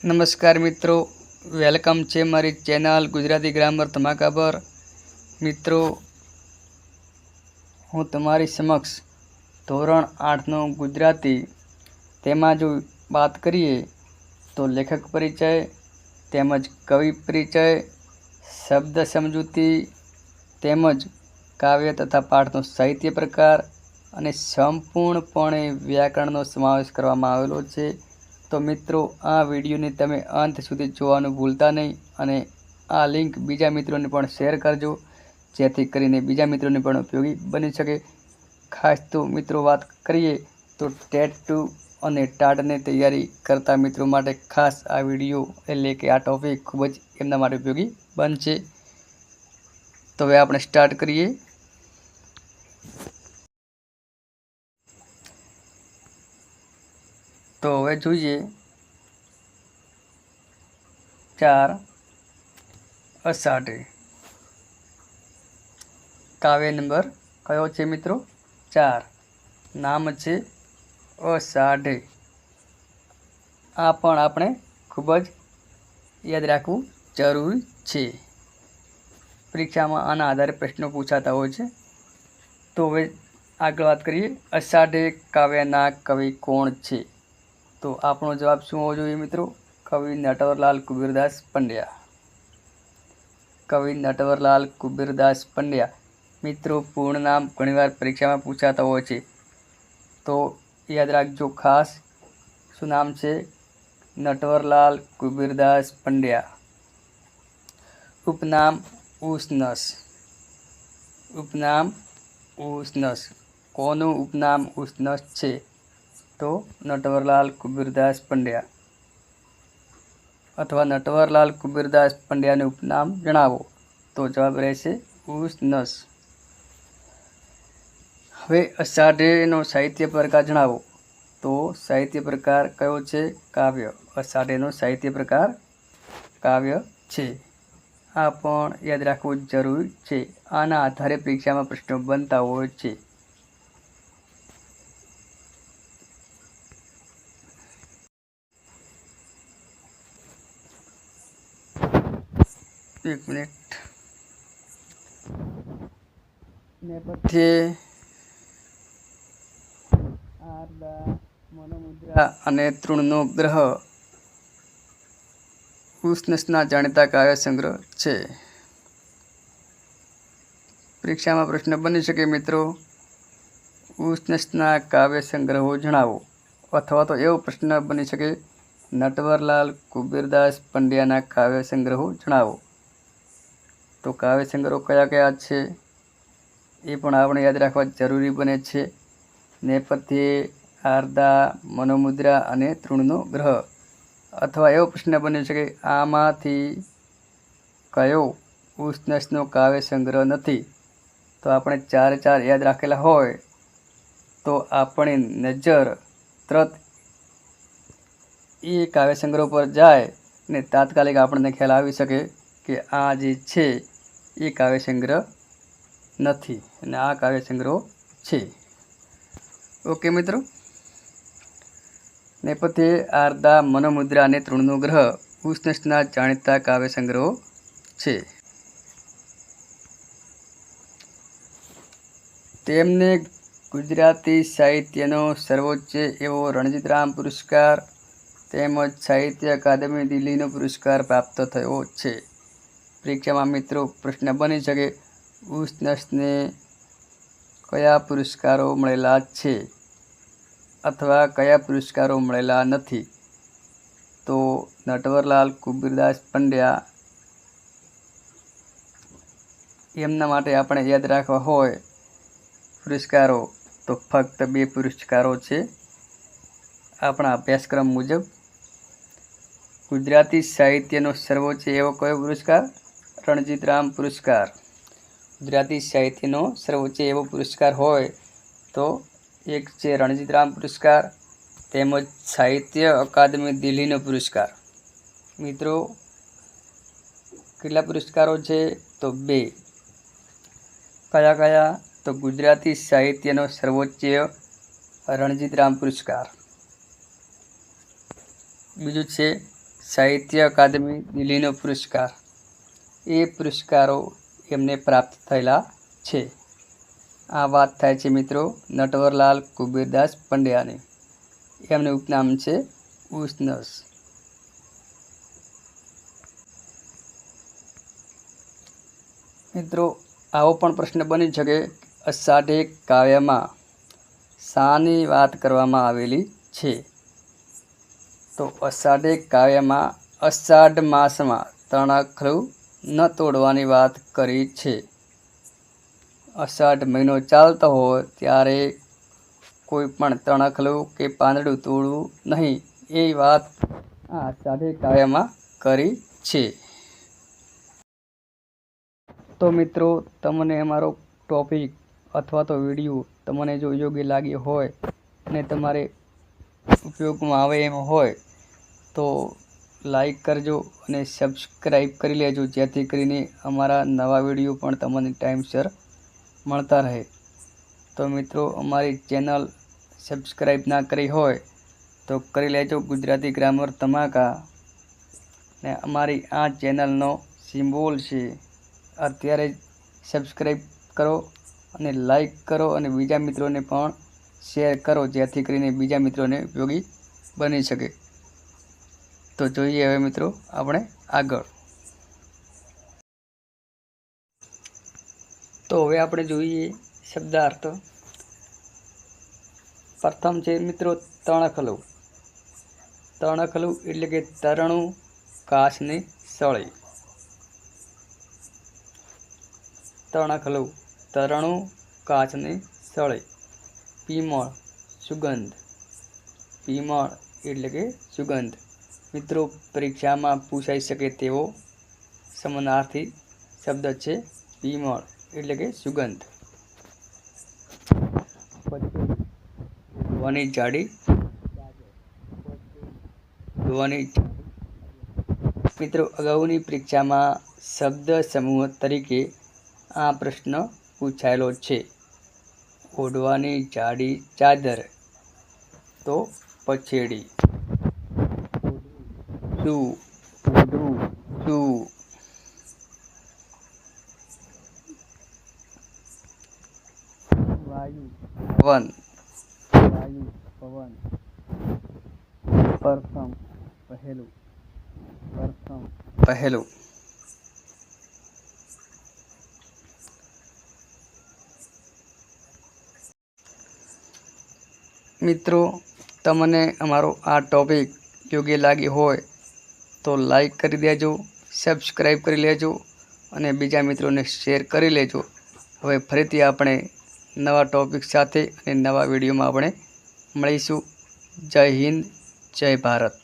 નમસ્કાર મિત્રો, વેલકમ છે મારી ચેનલ ગુજરાતી ગ્રામર ધમાકા પર। મિત્રો, હું તમારી સમક્ષ ધોરણ 8નું ગુજરાતી તેમાં જો વાત કરીએ તો લેખક પરિચય તેમજ કવિ પરિચય, શબ્દ સમજૂતી તેમજ કાવ્ય તથા પાઠનો સાહિત્ય પ્રકાર અને સંપૂર્ણપણે વ્યાકરણનો સમાવેશ કરવામાં આવેલો છે। તો મિત્રો, આ વિડીયોને તમે અંત સુધી જોવાનું ભૂલતા નહીં અને આ લિંક બીજા મિત્રોને પણ શેર કરજો, જેથી કરીને બીજા મિત્રોને પણ ઉપયોગી બની શકે। ખાસ તો મિત્રો વાત કરીએ તો ટેટ 2 અને ટાટની તૈયારી કરતા મિત્રો માટે ખાસ આ વિડીયો એટલે કે આ ટોપિક ખૂબ જ એમના માટે ઉપયોગી બનશે। તો હવે આપણે સ્ટાર્ટ કરીએ। તો હવે જોઈએ 4 અષાઢે। કાવ્ય નંબર કયો છે મિત્રો? 4। નામ છે અષાઢે। આ પણ આપણે ખૂબ જ યાદ રાખવું જરૂરી છે। પરીક્ષામાં આના આધારે પ્રશ્નો પૂછાતા હોય છે। તો હવે આગળ વાત કરીએ, અષાઢે કાવ્યના કવિ કોણ છે? તો આપણો જવાબ શું હોવો જોઈએ મિત્રો? કવિ નટવરલાલ કુબીરદાસ પંડ્યા। કવિ નટવરલાલ કુબીરદાસ પંડ્યા। મિત્રો, પૂર્ણ નામ ઘણીવાર પરીક્ષામાં પૂછાતા હોય છે, તો યાદ રાખજો ખાસ। શું નામ છે? નટવરલાલ કુબીરદાસ પંડ્યા। ઉપનામ ઉસનસ। ઉપનામ ઉસનસ। કોનું ઉપનામ ઉસનસ છે? તો નટવરલાલ કુબીરદાસ પંડ્યા। અથવા નટવરલાલ કુબીરદાસ પંડ્યાનું ઉપનામ જણાવો, તો જવાબ રહેશે ઉસનસ। હવે અષાઢેનો સાહિત્ય પ્રકાર જણાવો, તો સાહિત્ય પ્રકાર કયો છે? કાવ્ય। અષાઢેનો સાહિત્ય પ્રકાર કાવ્ય છે। આ પણ યાદ રાખવું જરૂરી છે। આના આધારે પરીક્ષામાં પ્રશ્નો બનતા હોય છે। એક મિનિટ। નેપથ્ય, આરદા, મનોમુદ્રા અને તૃણનો ગ્રહ ઉસનસના જાણીતા કાવ્ય સંગ્રહ છે। પરીક્ષામાં પ્રશ્ન બની શકે મિત્રો, ઉસનસના કાવ્ય સંગ્રહો જણાવો, અથવા તો એવો પ્રશ્ન બની શકે, નટવરલાલ કુબીરદાસ પંડ્યાના કાવ્ય સંગ્રહો જણાવો। તો કાવ્ય સંગ્રહો કયા કયા છે એ પણ આપણે યાદ રાખવા જરૂરી બને છે। નેપથ્ય, આરદા, મનોમુદ્રા અને તૃણનો ગ્રહ। અથવા એવો પ્રશ્ન બની શકે, આમાંથી કયો ઉસનસનો કાવ્ય સંગ્રહ નથી? તો આપણે 4 યાદ રાખેલા હોય તો આપણી નજર તરત એ કાવ્ય સંગ્રહ પર જાય ને તાત્કાલિક આપણને ખ્યાલ આવી શકે કે આ જે છે એ કાવ્ય સંગ્રહ નથી અને આ કાવ્ય સંગ્રહ છે। ઓકે મિત્રો, નેપથ્ય, આરદા, મનોમુદ્રા અને તૃણનો ગ્રહ ઉસનસના જાણીતા કાવ્ય સંગ્રહો છે। તેમને ગુજરાતી સાહિત્યનો સર્વોચ્ચ એવો રણજીતરામ પુરસ્કાર તેમજ સાહિત્ય અકાદમી દિલ્હીનો પુરસ્કાર પ્રાપ્ત થયો છે। પરીક્ષામાં મિત્રો પ્રશ્ન બની શકે, ઉસનસને કયા પુરસ્કારો મળેલા છે અથવા કયા પુરસ્કારો મળેલા નથી? તો નટવરલાલ કુબીરદાસ પંડ્યા, એમના માટે આપણે યાદ રાખવા હોય પુરસ્કારો તો ફક્ત 2 પુરસ્કારો છે આપણા અભ્યાસક્રમ મુજબ। ગુજરાતી સાહિત્યનો સર્વોચ્ચ એવો કયો પુરસ્કાર? રણજીતરામ પુરસ્કાર। ગુજરાતી સાહિત્યનો સર્વોચ્ચ એવો પુરસ્કાર હોય તો એક છે રણજીતરામ પુરસ્કાર તેમજ સાહિત્ય અકાદમી દિલ્હીનો પુરસ્કાર। મિત્રો, કેટલા પુરસ્કારો છે? તો 2। કયા કયા? તો ગુજરાતી સાહિત્યનો સર્વોચ્ચ રણજીતરામ પુરસ્કાર, બીજું છે સાહિત્ય અકાદમી દિલ્હીનો પુરસ્કાર, એ પુરસ્કારો એમને પ્રાપ્ત થયેલા છે. આ વાત થાય છે મિત્રો નટવરલાલ કુબેરદાસ પંડ્યાની. એમનું ઉપનામ છે ઉસનસ. મિત્રો આવો પણ પ્રશ્ન બની શકે, અષાઢી કાવ્યમાં શાની વાત કરવામાં આવેલી છે? તો અષાઢી કાવ્યમાં અષાઢ માસમાં તણખલું ન તોડવાની વાત કરી છે. અષાઢ મહિનો ચાલતો હોય ત્યારે કોઈ પણ તણખલું કે પાંદડું તોડવું નહીં, એ વાત આ અષાઢી કાવ્યમાં કરી છે. તો મિત્રો તમને અમારો ટોપિક અથવા તો વિડીયો તમને જો યોગ્ય લાગ્યો હોય અને તમારે ઉપયોગમાં આવે એમ હોય તો લાઈક કરજો અને સબસ્ક્રાઈબ કરી લેજો, જેથી કરીને અમારા નવા વિડીયો પણ તમને ટાઈમસર મળતા રહે. તો મિત્રો અમારી ચેનલ સબસ્ક્રાઈબ ના કરી હોય તો કરી લેજો, ગુજરાતી ગ્રામર ધમાકા. ને અમારી આ ચેનલનો સિમ્બોલ છે, અત્યારે જ સબસ્ક્રાઈબ કરો અને લાઈક કરો અને બીજા મિત્રોને પણ શેર કરો, જેથી કરીને બીજા મિત્રોને ઉપયોગી બની શકે. તો જોઈએ હવે મિત્રો આપણે આગળ. તો હવે આપણે જોઈએ શબ્દાર્થ. પ્રથમ છે મિત્રો તણખલું. તણખલું એટલે કે તરણું કાચની સળી. તણખલું તરણું કાચની સળી. પીમળ સુગંધ. પીમળ એટલે કે સુગંધ. મિત્રો પરીક્ષામાં પૂછાઈ શકે તેવો સમાનાર્થી શબ્દ છે પીમળ એટલે કે સુગંધ. ઓઢવાની જાડી. ઓઢવાની. મિત્રો અગાઉની પરીક્ષામાં શબ્દ સમૂહ તરીકે આ પ્રશ્ન પૂછાયેલો છે. ઓઢવાની જાડી ચાદર તો પછેડી. શું ઓઢવું શું. વાયુ પવન. વાયુ પવન. પ્રથમ પહેલું. પ્રથમ પહેલું. મિત્રો તમને અમારો આ ટોપિક યોગ્ય લાગ્યો હોય તો લાઈક કરી દેજો, સબસ્ક્રાઈબ કરી લેજો અને બીજા મિત્રોને શેર કરી લેજો. હવે ફરીથી આપણે નવા ટોપિક સાથે અને નવા વિડીયોમાં આપણે મળીશું. જય હિન્દ, જય ભારત.